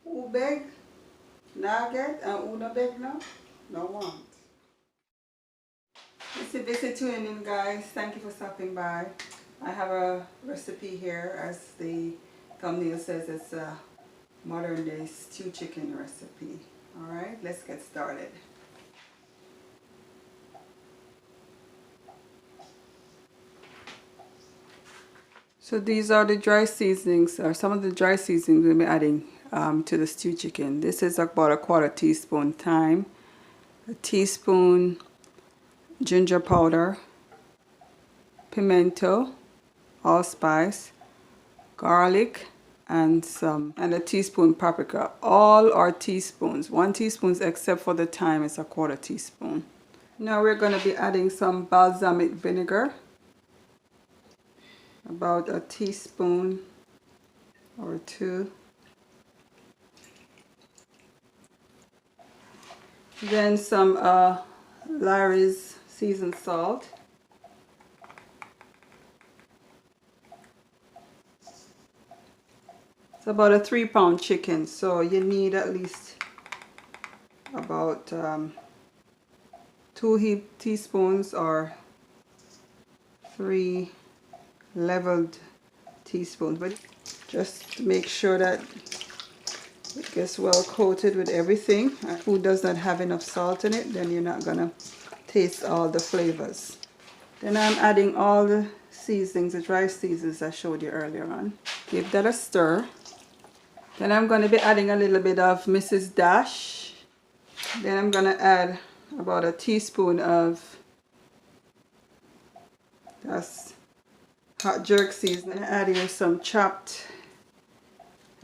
Who beg? Now get and who no beg now? No want. Visit tuning in, guys. Thank you for stopping by. I have a recipe here, as the thumbnail says. It's a modern day stew chicken recipe. Alright, let's get started. So these are the dry seasonings, or some of the dry seasonings we'll be adding to the stew chicken. This is about a 1/4 teaspoon thyme, a teaspoon ginger powder, pimento, allspice, garlic, and a teaspoon paprika. All are teaspoons. 1 teaspoon except for the thyme is a 1/4 teaspoon. Now we're going to be adding some balsamic vinegar, about a teaspoon or 2. Then some Larry's seasoned salt. It's about a 3-pound chicken, so you need at least about 2 teaspoons or 3 leveled teaspoons, but just make sure that it gets well coated with everything. If food does not have enough salt in it, then you're not gonna taste all the flavors. Then I'm adding all the seasonings, the dry seasonings I showed you earlier on. Give that a stir. Then I'm going to be adding a little bit of Mrs. Dash. Then I'm going to add about a teaspoon of that's hot jerk seasoning. Add here some chopped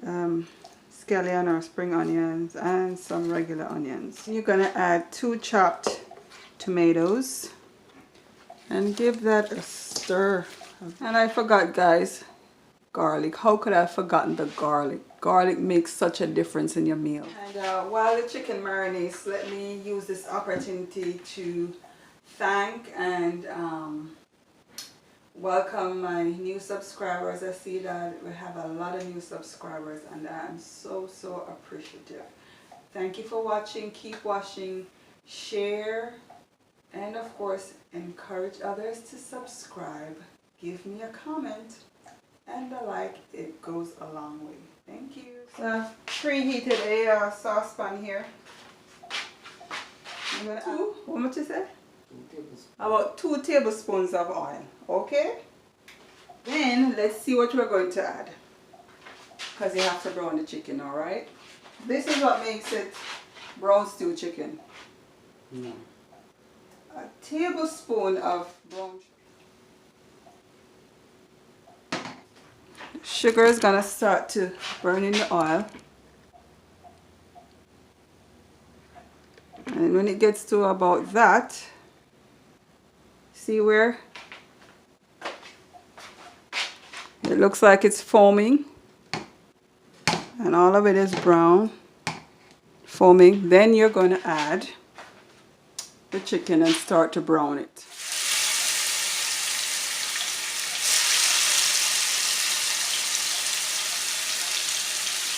scallion or spring onions and some regular onions. You're going to add 2 chopped tomatoes and give that a stir. And I forgot, guys, garlic. How could I have forgotten the garlic? Garlic makes such a difference in your meal. And while the chicken marinates, let me use this opportunity to thank and welcome my new subscribers. I see that we have a lot of new subscribers, and I'm so appreciative. Thank you for watching. Keep watching, share, and of course encourage others to subscribe. Give me a comment and a like. It goes a long way. Thank you. So I've preheated a saucepan here. I'm gonna how much is it? 2 tablespoons. About 2 tablespoons of oil. Okay? Then let's see what we're going to add, because you have to brown the chicken. Alright? This is what makes it brown stew chicken. A tablespoon of brown sugar is gonna start to burn in the oil, and when it gets to about that, see where it looks like it's foaming and all of it is brown, foaming, then you're going to add the chicken and start to brown it.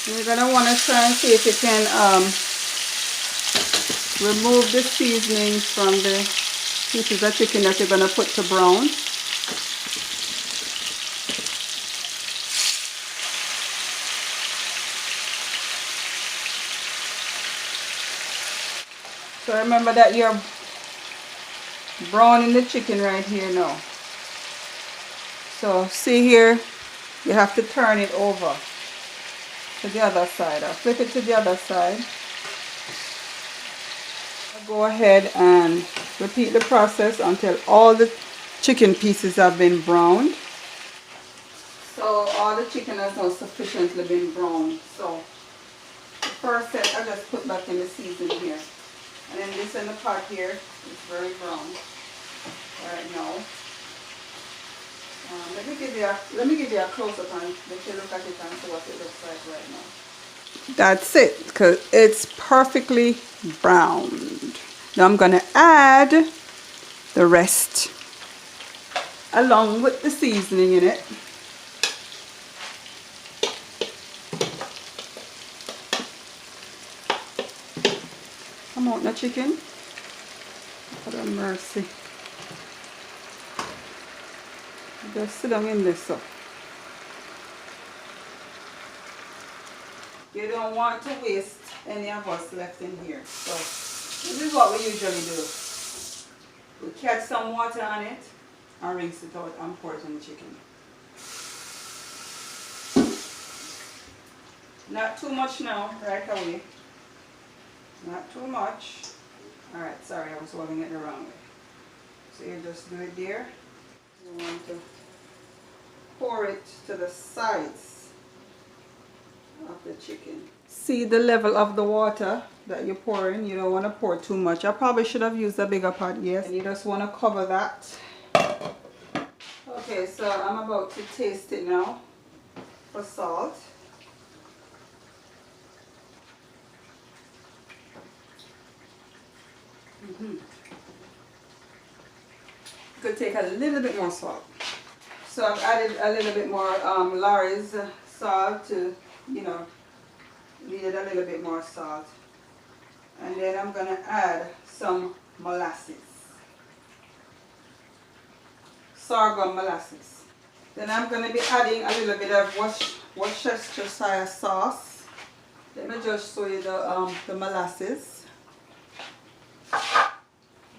You're going to want to try and see if you can remove the seasonings from the pieces of chicken that you're going to put to brown. So remember that you're browning the chicken right here now. So see here, you have to turn it over to the other side, or flip it to the other side. Go ahead and repeat the process until all the chicken pieces have been browned. So all the chicken has now sufficiently been browned. So the first set I just put back in the seasoning here. And then this in the pot here is very brown right now. Let me give you a close-up and let you look at it and see what it looks like right now. That's it, because it's perfectly browned. Now I'm going to add the rest along with the seasoning in it. the chicken? For mercy. Just sit down in this so. You don't want to waste any of us left in here. So this is what we usually do. We catch some water on it and rinse it out and pour it on the chicken. Not too much now, right away. Not too much. Alright, sorry, I was holding it the wrong way. So you just do it there. You want to pour it to the sides of the chicken. See the level of the water that you're pouring. You don't want to pour too much. I probably should have used a bigger pot, yes. And you just want to cover that. Okay, so I'm about to taste it now for salt. Could take a little bit more salt. So I've added a little bit more Lawry's salt to, you know, needed a little bit more salt. And then I'm going to add some molasses. Sorghum molasses. Then I'm going to be adding a little bit of Worcestershire sauce. Let me just show you the molasses.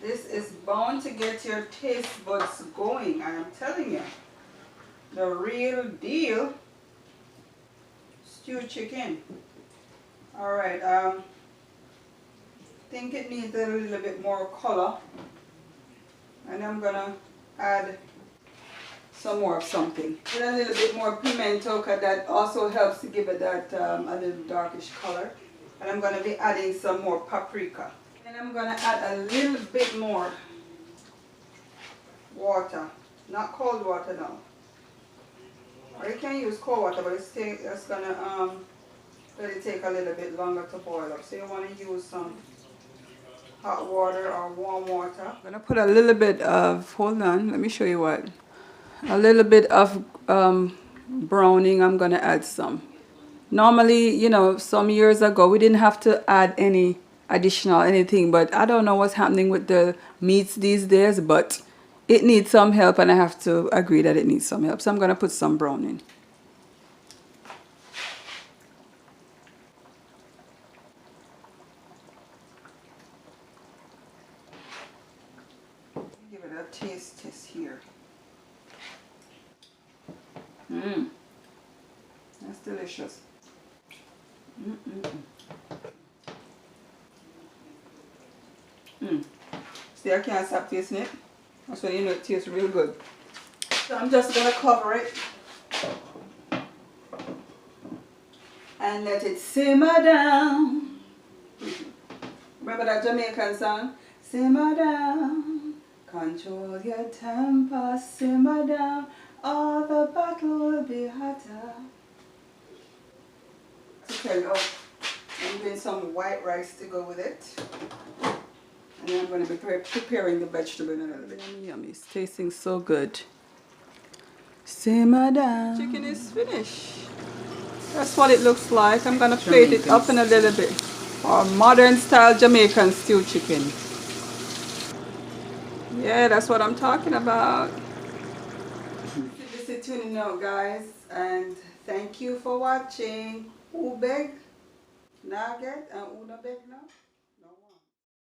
This is bound to get your taste buds going, I am telling you. The real deal stewed chicken. Alright, I think it needs a little bit more color. And I'm gonna add some more of something. And a little bit more pimento, because that also helps to give it that a little darkish color. And I'm gonna be adding some more paprika. And I'm going to add a little bit more water, not cold water now. Or you can use cold water, but it's going to let it take a little bit longer to boil up. So you want to use some hot water or warm water. I'm going to put a little bit of, hold on, let me show you what. A little bit of browning, I'm going to add some. Normally, you know, some years ago, we didn't have to add any additional anything, but I don't know what's happening with the meats these days, but it needs some help, and I have to agree that it needs some help. So I'm going to put some browning. Give it a taste test here. That's delicious. See, I can't stop tasting it. That's when you know it tastes real good. So I'm just going to cover it and let it simmer down. Remember that Jamaican song? Simmer down, control your temper, simmer down, or the battle will be hotter. Okay, I'm doing some white rice to go with it. And then I'm going to be preparing the vegetable in a little bit. Yummy, it's tasting so good. Simmer down. Chicken is finished. That's what it looks like. I'm going to plate it up in a little bit. Or modern style Jamaican stewed chicken. Yeah, that's what I'm talking about. Visyvisytv tuning out, guys. And thank you for watching. Who beg? Nugget and Una beg now.